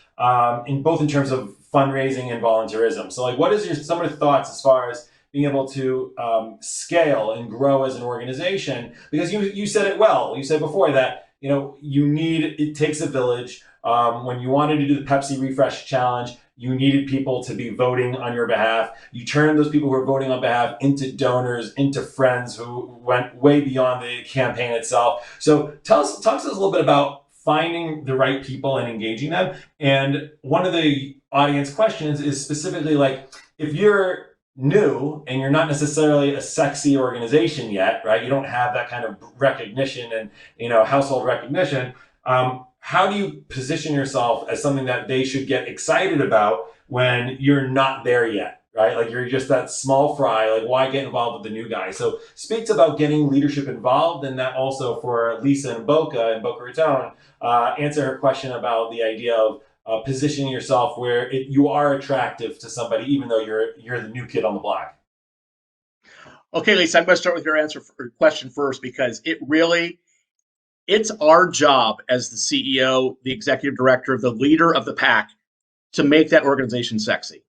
in terms of fundraising and volunteerism. So like, what is some of your thoughts as far as being able to scale and grow as an organization? Because you said it well. You said before that, it takes a village. When you wanted to do the Pepsi Refresh Challenge, you needed people to be voting on your behalf. You turned those people who were voting on behalf into donors, into friends who went way beyond the campaign itself. So talk to us a little bit about finding the right people and engaging them. And one of the audience questions is specifically like, if you're new and you're not necessarily a sexy organization yet, right? You don't have that kind of recognition and household recognition. How do you position yourself as something that they should get excited about when you're not there yet, right? Like you're just that small fry. Like why get involved with the new guy? So speak about getting leadership involved, and that also for Lisa and Boca Raton, answer her question about the idea of positioning yourself where you are attractive to somebody, even though you're the new kid on the block. Okay, Lisa, I'm going to start with your question first, because it really It's our job as the CEO, the executive director, the leader of the pack to make that organization sexy.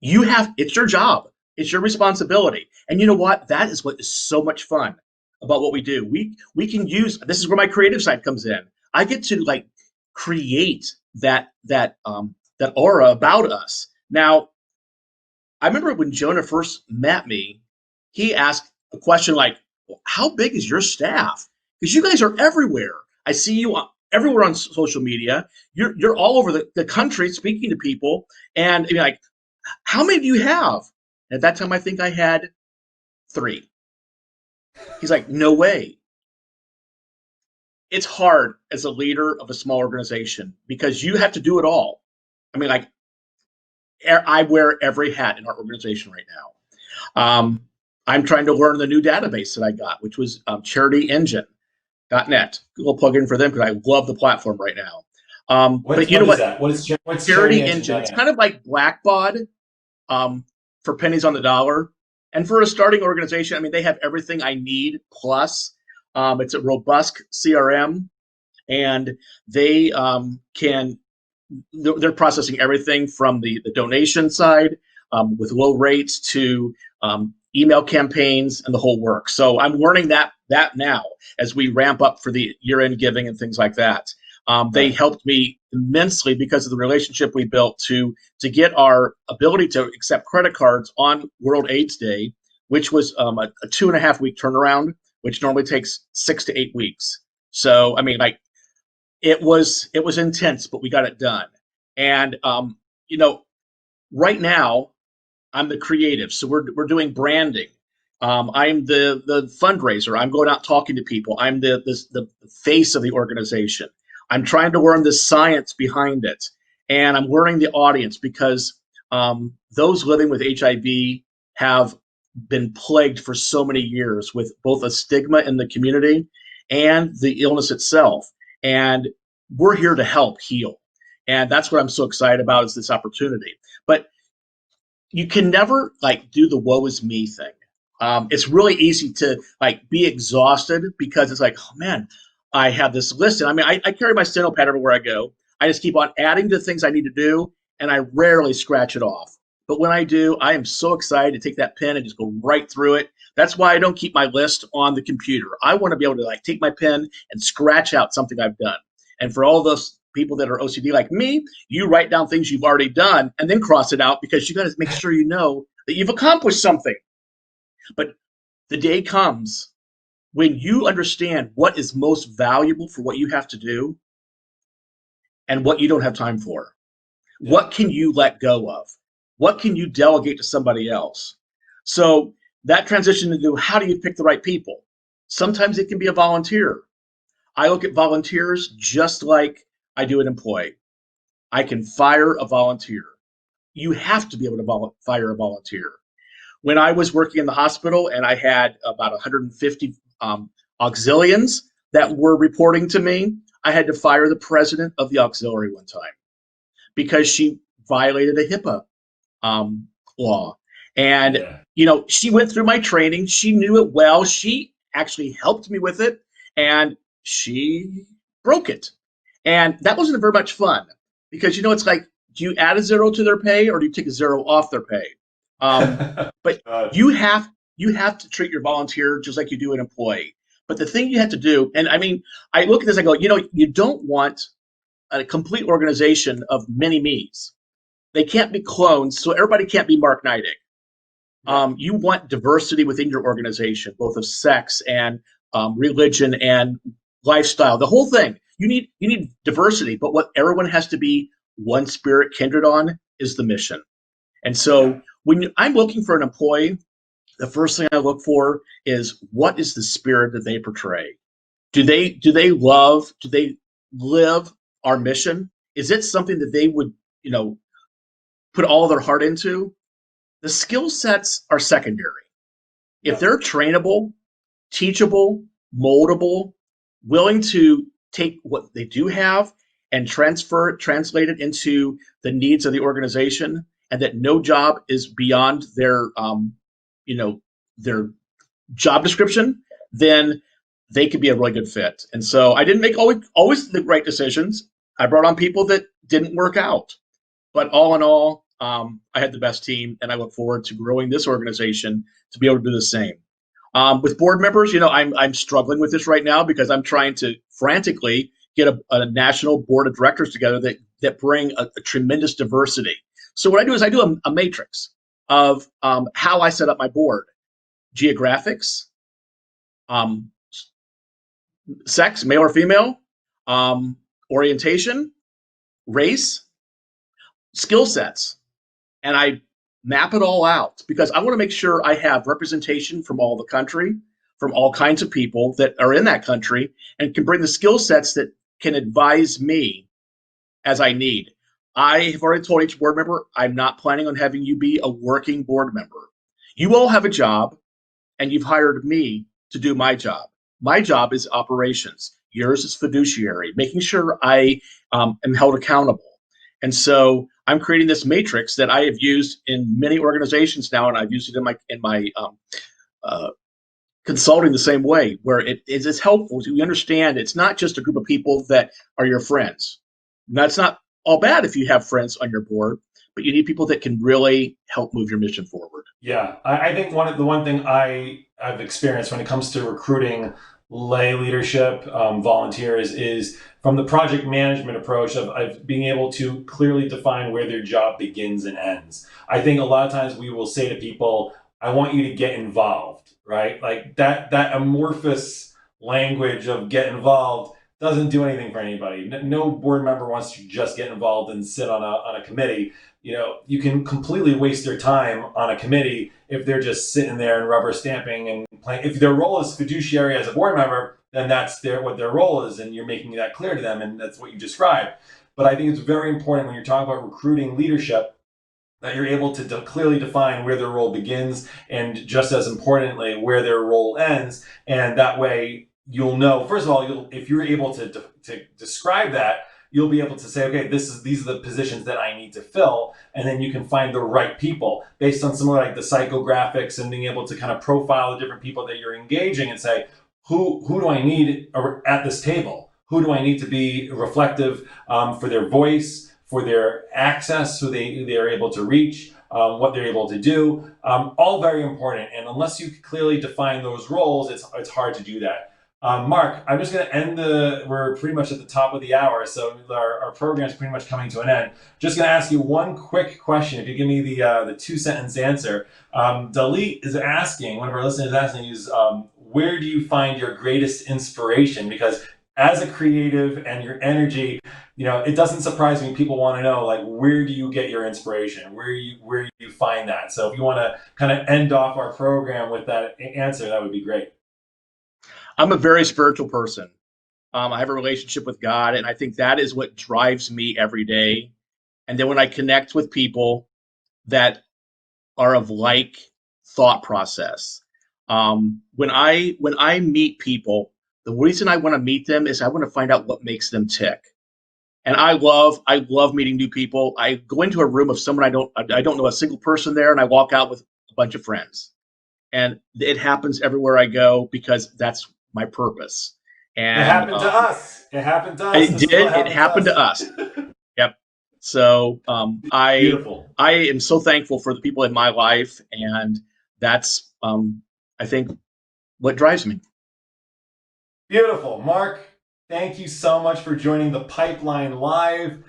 It's your job. It's your responsibility. And you know what? That is what is so much fun about what we do. We can use, this is where my creative side comes in. I get to like create that aura about us. Now, I remember when Jonah first met me, he asked a question like, well, how big is your staff? Because you guys are everywhere. I see you everywhere on social media. You're all over the country speaking to people. And you're like, how many do you have? At that time, I think I had 3. He's like, no way. It's hard as a leader of a small organization because you have to do it all. I mean, like, I wear every hat in our organization right now. I'm trying to learn the new database that I got, which was charityengine.net. A little plug in for them because I love the platform right now. But you know what? That? What's Charity Engine. It's kind of like Blackbaud for pennies on the dollar. And for a starting organization, I mean, they have everything I need. Plus, it's a robust CRM, and they they're processing everything from the donation side with low rates to email campaigns and the whole work. So I'm learning that now as we ramp up for the year-end giving and things like that. They helped me immensely because of the relationship we built to get our ability to accept credit cards on World AIDS Day, which was a 2.5-week turnaround, which normally takes 6 to 8 weeks. So, I mean, like, it was intense, but we got it done. And right now I'm the creative, so we're doing branding. I'm the fundraiser. I'm going out talking to people. I'm the face of the organization. I'm trying to learn the science behind it, and I'm learning the audience because those living with HIV have been plagued for so many years with both a stigma in the community and the illness itself. And we're here to help heal. And that's what I'm so excited about is this opportunity. But you can never like do the woe is me thing. It's really easy to like be exhausted because it's like, oh man, I have this list. And I mean, I carry my steno pad everywhere I go. I just keep on adding to things I need to do, and I rarely scratch it off. But when I do, I am so excited to take that pen and just go right through it. That's why I don't keep my list on the computer. I want to be able to like take my pen and scratch out something I've done. And for all those people that are OCD like me, you write down things you've already done and then cross it out because you got to make sure you know that you've accomplished something. But the day comes when you understand what is most valuable for what you have to do and what you don't have time for. Yeah. What can you let go of? What can you delegate to somebody else? So that transition into how do you pick the right people? Sometimes it can be a volunteer. I look at volunteers just like I do an employee. I can fire a volunteer. You have to be able to fire a volunteer. When I was working in the hospital and I had about 150 auxilians that were reporting to me, I had to fire the president of the auxiliary one time because she violated a HIPAA law. And, she went through my training. She knew it well. She actually helped me with it, and she broke it. And that wasn't very much fun because, it's like, do you add a 0 to their pay or do you take a 0 off their pay? But you have to treat your volunteer just like you do an employee. But the thing you have to do, and I mean, I look at this, I go, you don't want a complete organization of mini me's. They can't be clones, so everybody can't be Mark Neidig. You want diversity within your organization, both of sex and religion and lifestyle, the whole thing. You need diversity, but what everyone has to be one spirit kindred on is the mission. And so when I'm looking for an employee, the first thing I look for is what is the spirit that they portray? Do they live our mission? Is it something that they would, put all their heart into? The skill sets are secondary. If they're trainable, teachable, moldable, willing to take what they do have and translate it into the needs of the organization, and that no job is beyond their, their job description, then they could be a really good fit. And so I didn't make always the right decisions. I brought on people that didn't work out. But all in all, I had the best team, and I look forward to growing this organization to be able to do the same. With board members, I'm struggling with this right now because I'm trying to frantically get a national board of directors together that bring a tremendous diversity. So what I do is I do a matrix of how I set up my board: geographics, um, sex, male or female, orientation, race, skill sets, and I map it all out because I want to make sure I have representation from all the country, from all kinds of people that are in that country, and can bring the skill sets that can advise me as I need. I have already told each board member, I'm not planning on having you be a working board member. You all have a job, and you've hired me to do my job. My job is operations. Yours is fiduciary, making sure I am held accountable. And so I'm creating this matrix that I have used in many organizations now, and I've used it in my consulting the same way, where it's helpful to understand it's not just a group of people that are your friends. That's not all bad if you have friends on your board, but you need people that can really help move your mission forward. Yeah, I think the one thing I've experienced when it comes to recruiting lay leadership, volunteers, is from the project management approach of being able to clearly define where their job begins and ends. I think a lot of times we will say to people, I want you to get involved, right? Like that amorphous language of get involved doesn't do anything for anybody. No board member wants to just get involved and sit on a committee. You can completely waste their time on a committee if they're just sitting there and rubber stamping and playing. If their role is fiduciary as a board member, then that's what their role is, and you're making that clear to them, and that's what you described. But I think it's very important when you're talking about recruiting leadership that you're able to clearly define where their role begins, and just as importantly, where their role ends. And that way you'll know, first of all, if you're able to describe that, you'll be able to say, okay, these are the positions that I need to fill, and then you can find the right people based on some of like the psychographics and being able to kind of profile the different people that you're engaging and say, who do I need at this table? Who do I need to be reflective for their voice, for their access, who they are able to reach, what they're able to do, all very important. And unless you clearly define those roles, it's hard to do that. Mark, I'm just going to we're pretty much at the top of the hour, so our program is pretty much coming to an end. Just going to ask you one quick question. If you give me the 2-sentence answer. Dalit is asking, one of our listeners is asking, is where do you find your greatest inspiration? Because as a creative and your energy, it doesn't surprise me. People want to know, like, where do you get your inspiration? Where do you find that? So if you want to kind of end off our program with that answer, that would be great. I'm a very spiritual person. I have a relationship with God, and I think that is what drives me every day. And then when I connect with people that are of like thought process, when I meet people, the reason I want to meet them is I want to find out what makes them tick. And I love meeting new people. I go into a room of someone I don't know a single person there, and I walk out with a bunch of friends. And it happens everywhere I go because that's my purpose. And it happened to us. It happened to us. It did. It happened to us. Yep. So Beautiful. I am so thankful for the people in my life, and that's I think what drives me. Beautiful. Mark, thank you so much for joining the Pipeline Live.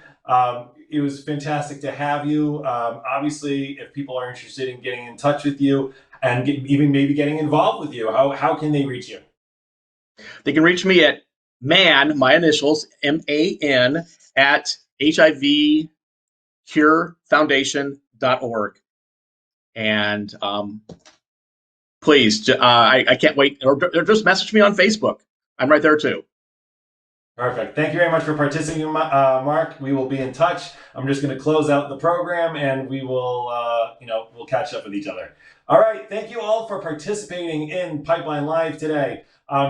It was fantastic to have you. Obviously, if people are interested in getting in touch with you and even maybe getting involved with you, how can they reach you? They can reach me at MAN, my initials, MAN, at HIVcurefoundation.org. And please, I can't wait. Or just message me on Facebook. I'm right there too. Perfect. Thank you very much for participating, Mark. We will be in touch. I'm just going to close out the program, and we will, we'll catch up with each other. All right. Thank you all for participating in Pipeline Live today.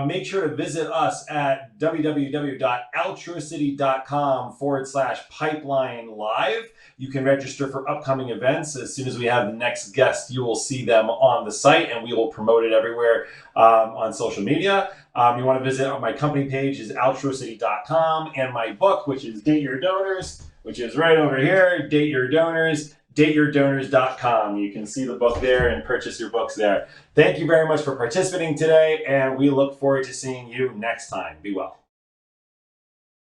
Make sure to visit us at www.altricity.com/pipeline live. You can register for upcoming events. As soon as we have the next guest, you will see them on the site, and we will promote it everywhere on social media. You want to visit my company page is altricity.com, and my book, which is Date Your Donors, which is right over here, Date Your Donors, dateyourdonors.com. You can see the book there and purchase your books there. Thank you very much for participating today, and we look forward to seeing you next time. Be well.